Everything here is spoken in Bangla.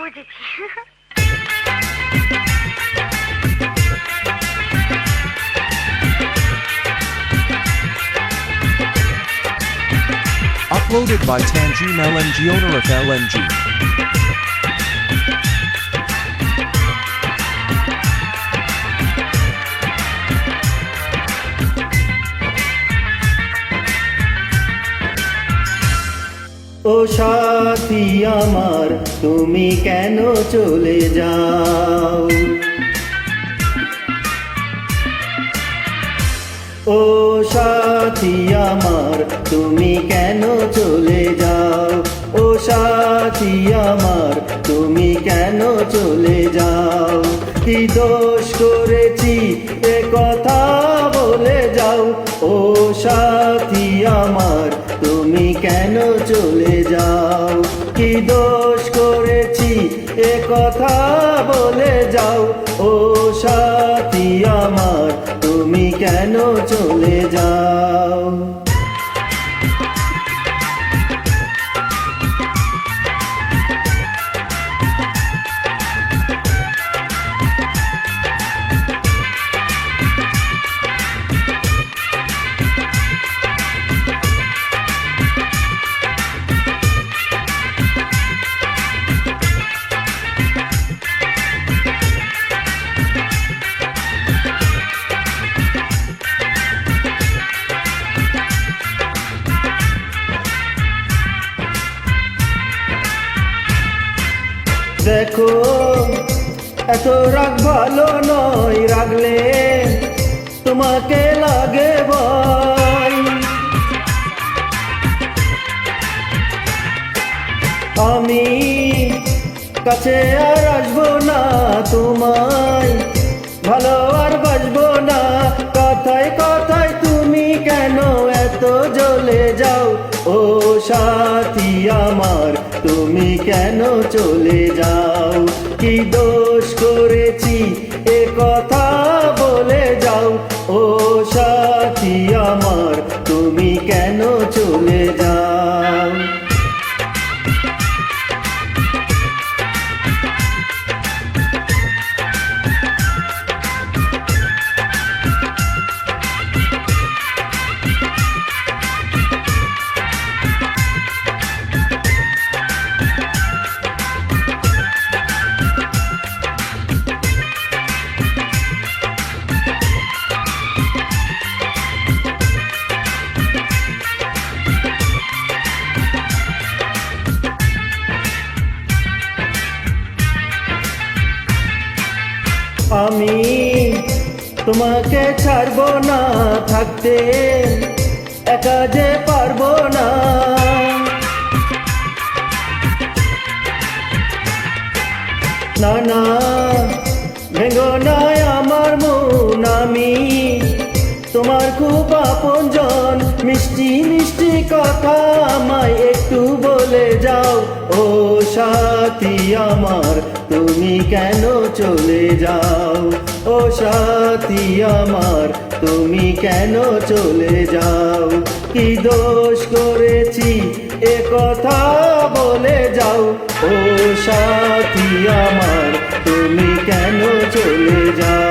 বুঝেছি। Uploaded by Tanjim LNG, owner of LNG. ও সাথী আমার তুমি কেন চলে যাও, ও সাথী আমার তুমি কেন চলে যাও, ও সাথী আমার তুমি কেন চলে যাও, কি দোষ করেছি এ কথা বলে যাও, ও সাথী আমার তুমি কেন চলে যাও, কি দোষ করেছি এ কথা বলে যাও, ও সাথী আমার তুমি কেন চলে যাও। দেখো এত রাগ ভালো নয়, রাগলে তোমাকে লাগে ভয়, আমি কাছে আর আসবো না, তোমায় ভালো আর বাসবো না, কথায় কথায় তুমি কেন এত জ্বলে যাও, ও সাথী আমার তুমি কেন চলে যাও, কি দোষ করেছি এ কথা বলে যাও, ও সাথী আমার তুমি কেন চলে যাও। আমি তোমাকে ছাড়বো না, থাকতে একা যে পারবো না, না না ভেঙো না আমার মন, আমি তোমার খুব আপনজন, মিষ্টি মিষ্টি কথা আমায় একটু বলে যাও, ও সাথী আমার তুমি কেন চলে যাও, ও সাথী আমার তুমি কেন চলে যাও, কি দোষ করেছি এ কথা বলে যাও, ও সাথী আমার তুমি কেন চলে যাও।